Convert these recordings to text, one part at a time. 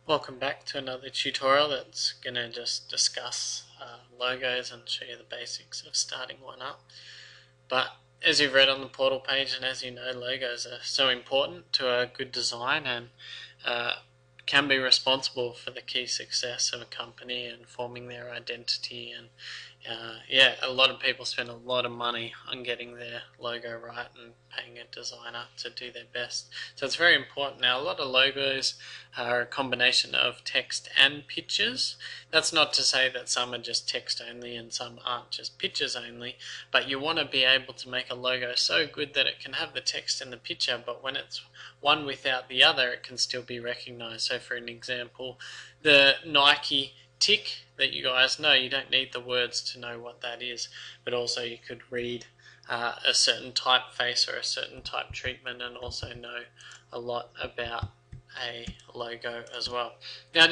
Welcome back to another tutorial that's going to just discuss logos and show you the basics of starting one up. But as you've read on the portal page and as you know, logos are so important to a good design and can be responsible for the key success of a company and forming their identity. And a lot of people spend a lot of money on getting their logo right and paying a designer to do their best. So it's very important. Now, a lot of logos are a combination of text and pictures. That's not to say that some are just text only and some aren't just pictures only, but you want to be able to make a logo so good that it can have the text and the picture, but when it's one without the other, it can still be recognized. So for an example, the Nike tick that you guys know, you don't need the words to know what that is, but also you could read a certain typeface or a certain type treatment and also know a lot about a logo as well. Now I'm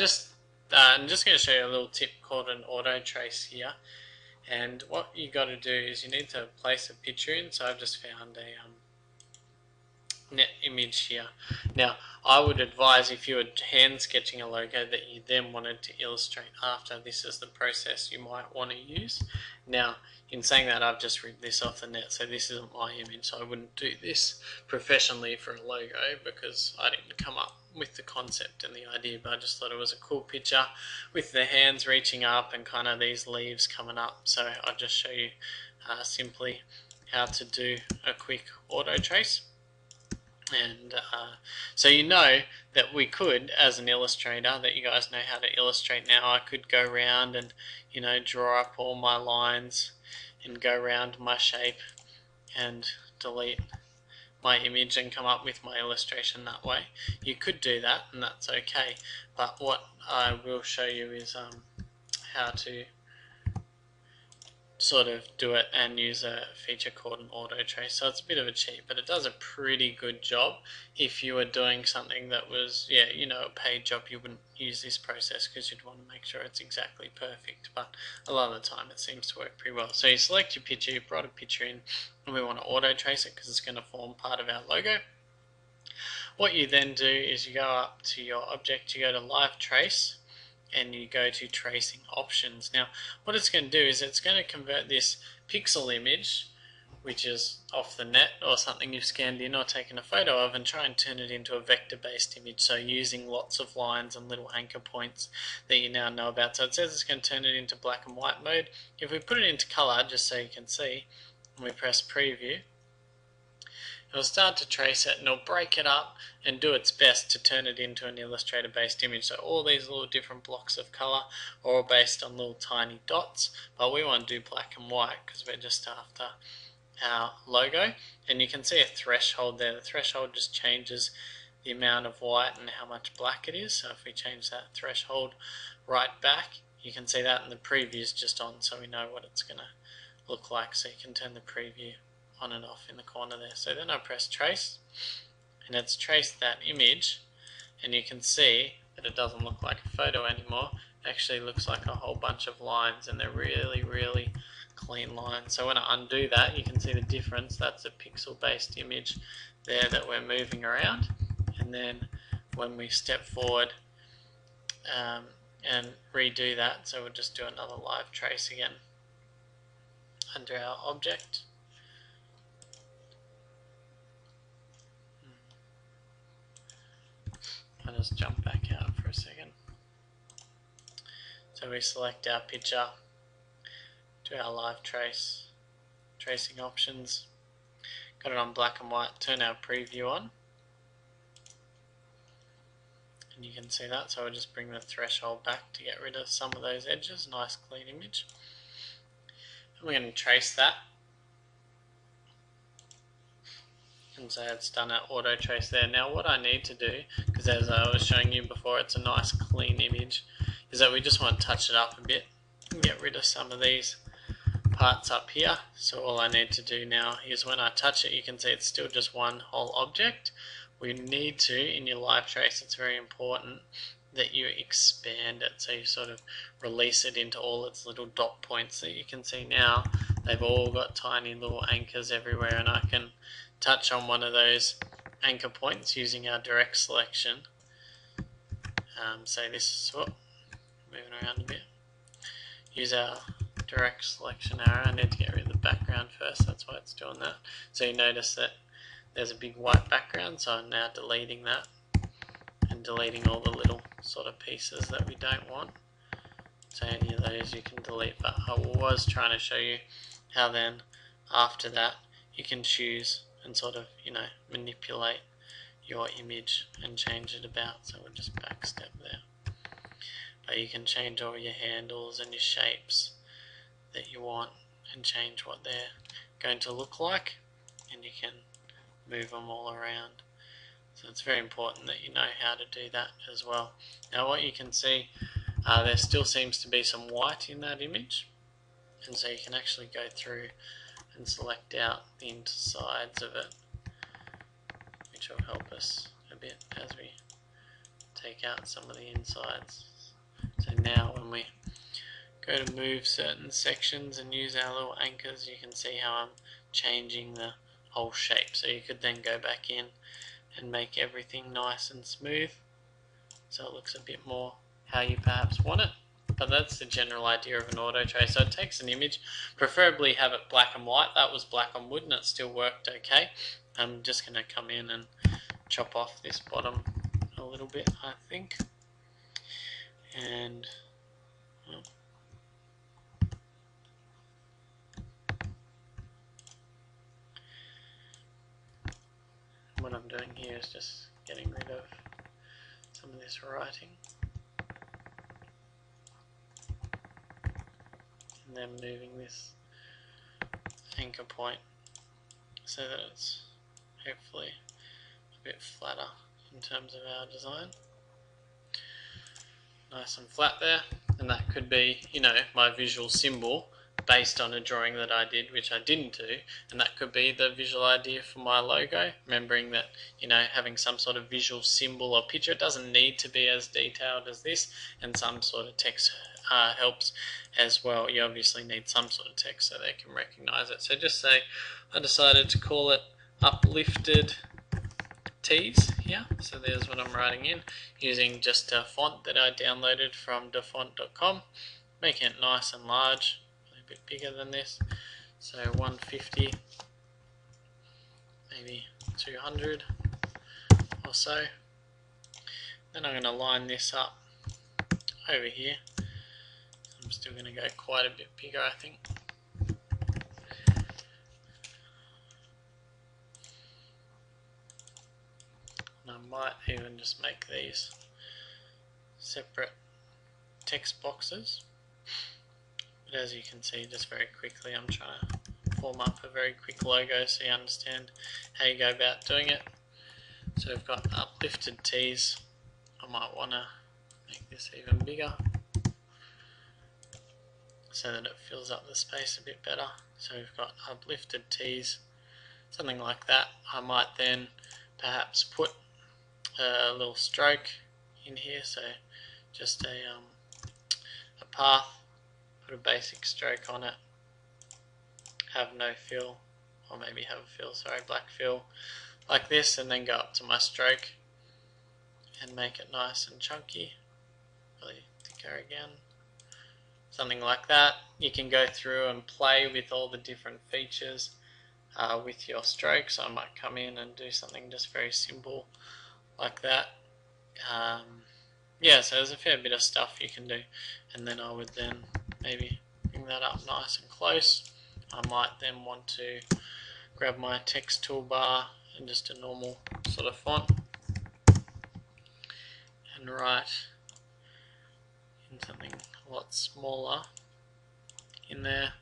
just going to show you a little tip called an auto trace here, and what you got to do is you need to place a picture in. So I've just found a net image here. Now I would advise, if you were hand sketching a logo that you then wanted to illustrate after, this is the process you might want to use. Now in saying that, I've just ripped this off the net, so this isn't my image, so I wouldn't do this professionally for a logo because I didn't come up with the concept and the idea, but I just thought it was a cool picture with the hands reaching up and kind of these leaves coming up. So I'll just show you simply how to do a quick auto trace. And so you know that we could, as an illustrator, that you guys know how to illustrate now, I could go around and draw up all my lines and go around my shape and delete my image and come up with my illustration that way. You could do that, and that's okay, but what I will show you is how to sort of do it and use a feature called an auto trace. So it's a bit of a cheat, but it does a pretty good job. If you were doing something that was a paid job, you wouldn't use this process because you'd want to make sure it's exactly perfect, but a lot of the time it seems to work pretty well. So you select your picture, you've brought a picture in, and we want to auto trace it because it's going to form part of our logo. What you then do is you go up to your object, you go to live trace, and you go to tracing options. Now what it's going to do is it's going to convert this pixel image, which is off the net or something you've scanned in or taken a photo of, and try and turn it into a vector based image, so using lots of lines and little anchor points that you now know about. So it says it's going to turn it into black and white mode. If we put it into color, just so you can see, and we press preview, it'll start to trace it and it'll break it up and do its best to turn it into an Illustrator based image. So all these little different blocks of colour are all based on little tiny dots, but we want to do black and white because we're just after our logo. And you can see a threshold there. The threshold just changes the amount of white and how much black it is. So if we change that threshold right back, you can see that, and the preview is just on, so we know what it's going to look like. So you can turn the preview on and off in the corner there. So then I press trace, and it's traced that image, and you can see that it doesn't look like a photo anymore. It actually looks like a whole bunch of lines, and they're really, really clean lines. So when I undo that, you can see the difference. That's a pixel based image there that we're moving around. And then when we step forward and redo that, so we'll just do another live trace again under our object. I'll just jump back out for a second. So we select our picture, do our live trace, tracing options, got it on black and white, turn our preview on, and you can see that. So I'll just bring the threshold back to get rid of some of those edges. Nice clean image. And we're going to trace that. And so it's done our auto trace there. Now what I need to do, because as I was showing you before, it's a nice clean image, is that we just want to touch it up a bit and get rid of some of these parts up here. So all I need to do now is, when I touch it, you can see it's still just one whole object. We need to, in your live trace, it's very important that you expand it, so you sort of release it into all its little dot points that you can see now. They've all got tiny little anchors everywhere, and I can touch on one of those anchor points using our direct selection say this is moving around a bit. Use our direct selection arrow. I need to get rid of the background first, that's why it's doing that. So you notice that there's a big white background, so I'm now deleting that and deleting all the little sort of pieces that we don't want. So any of those you can delete, but I was trying to show you how then after that you can choose and sort of, you know, manipulate your image and change it about. So we'll just backstep there. But you can change all your handles and your shapes that you want and change what they're going to look like, and you can move them all around. So it's very important that you know how to do that as well. Now what you can see, there still seems to be some white in that image, and so you can actually go through and select out the insides of it, which will help us a bit as we take out some of the insides. So now when we go to move certain sections and use our little anchors, you can see how I'm changing the whole shape. So you could then go back in and make everything nice and smooth so it looks a bit more how you perhaps want it. But that's the general idea of an auto trace. So it takes an image, preferably have it black and white. That was black on wood and it still worked okay. I'm just going to come in and chop off this bottom a little bit, I think. And well, what I'm doing here is just getting rid of some of this writing and then moving this anchor point so that it's hopefully a bit flatter in terms of our design. Nice and flat there, and that could be, you know, my visual symbol based on a drawing that I did, which I didn't do, and that could be the visual idea for my logo. Remembering that, you know, having some sort of visual symbol or picture, it doesn't need to be as detailed as this, and some sort of text helps as well. You obviously need some sort of text so they can recognize it. So just say I decided to call it uplifted tees here. So there's what I'm writing in using just a font that I downloaded from dafont.com, making it nice and large, a bit bigger than this, so 150, maybe 200 or so. Then I'm going to line this up over here. I'm still going to go quite a bit bigger, I think. I might even just make these separate text boxes, but as you can see, just very quickly I'm trying to form up a very quick logo so you understand how you go about doing it. So we've got uplifted tees. I might want to make this even bigger so that it fills up the space a bit better. So we've got uplifted tees, something like that. I might then perhaps put a little stroke in here, so just a path, put a basic stroke on it, have no fill, or maybe have a fill, sorry, black fill, like this, and then go up to my stroke and make it nice and chunky, really thicker again, something like that. You can go through and play with all the different features with your strokes. I might come in and do something just very simple like that. Yeah, so there's a fair bit of stuff you can do, and then I would then maybe bring that up nice and close. I might then want to grab my text toolbar and just a normal sort of font and write in something a lot smaller in there.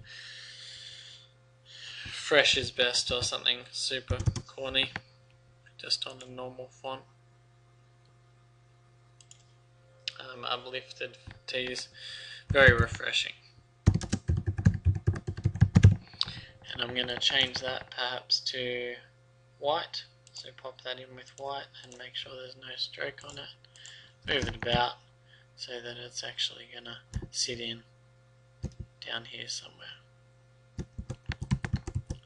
Fresh is best, or something super corny, just on a normal font. Uplifted tees, very refreshing. And I'm going to change that perhaps to white, so pop that in with white and make sure there's no stroke on it. Move it about so that it's actually going to sit in down here somewhere.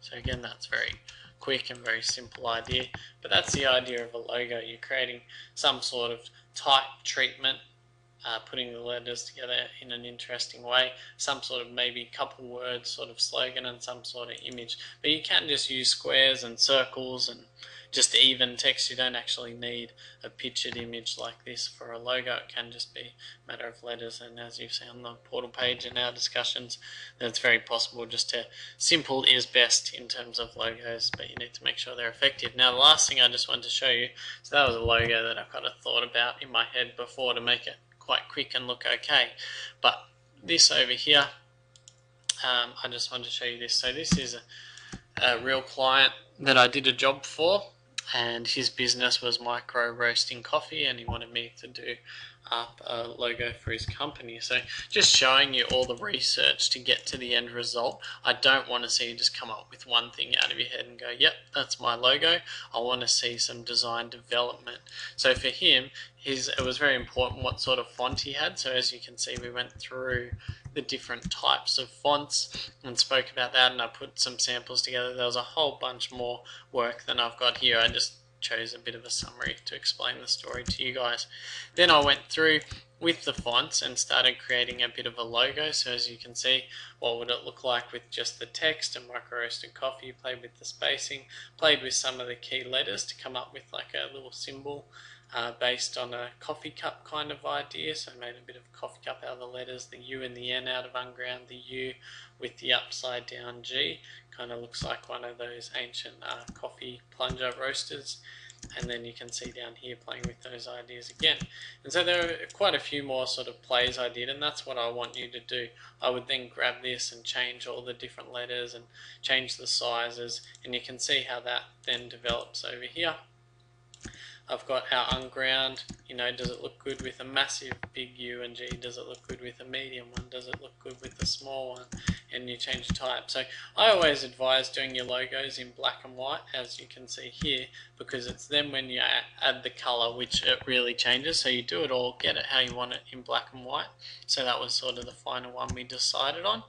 So again, that's very quick and very simple idea. But that's the idea of a logo. You're creating some sort of type treatment, putting the letters together in an interesting way, some sort of maybe couple words sort of slogan and some sort of image. But you can just use squares and circles and just even text. You don't actually need a pictured image like this for a logo. It can just be a matter of letters, and as you've seen on the portal page in our discussions, then it's very possible just to simple is best in terms of logos, but you need to make sure they're effective. Now the last thing I just wanted to show you, so that was a logo that I kind of thought about in my head before to make it quite quick and look okay, but this over here, I just wanted to show you this. So this is a real client that I did a job for, and his business was micro roasting coffee, and he wanted me to do up a logo for his company. So just showing you all the research to get to the end result. I don't want to see you just come up with one thing out of your head and go, yep, that's my logo. I want to see some design development. So for him, it was very important what sort of font he had. So as you can see, we went through the different types of fonts and spoke about that, and I put some samples together. There was a whole bunch more work than I've got here. I just chose a bit of a summary to explain the story to you guys. Then I went through with the fonts and started creating a bit of a logo. So as you can see, what would it look like with just the text and micro roasted coffee, played with the spacing, played with some of the key letters to come up with like a little symbol based on a coffee cup kind of idea. So I made a bit of a coffee cup out of the letters, the U and the N out of unground, the U with the upside down G, kind of looks like one of those ancient coffee plunger roasters. And then you can see down here playing with those ideas again. And so there are quite a few more sort of plays I did, and that's what I want you to do. I would then grab this and change all the different letters and change the sizes, and you can see how that then develops over here. I've got our unground, does it look good with a massive big U and G? Does it look good with a medium one? Does it look good with a small one? And you change the type. So I always advise doing your logos in black and white, as you can see here, because it's then when you add the color which it really changes. So you do it all, get it how you want it in black and white. So that was sort of the final one we decided on.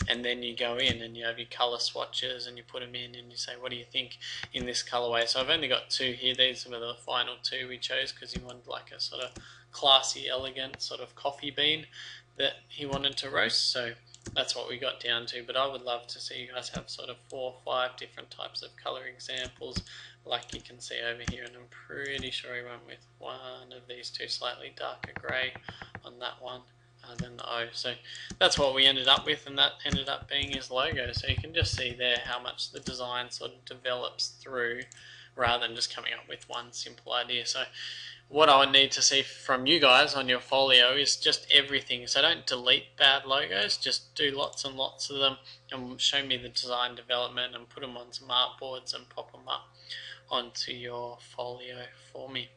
And then you go in and you have your color swatches and you put them in and you say, what do you think in this colorway? So I've only got two here. These were the final two we chose because he wanted like a sort of classy, elegant sort of coffee bean that he wanted to roast. So that's what we got down to, but I would love to see you guys have sort of 4 or 5 different types of color examples like you can see over here, and I'm pretty sure he went with one of these two slightly darker grey on that one than the O. So that's what we ended up with, and that ended up being his logo. So you can just see there how much the design sort of develops through rather than just coming up with one simple idea. So what I would need to see from you guys on your folio is just everything. So don't delete bad logos, just do lots and lots of them and show me the design development and put them on some artboards and pop them up onto your folio for me.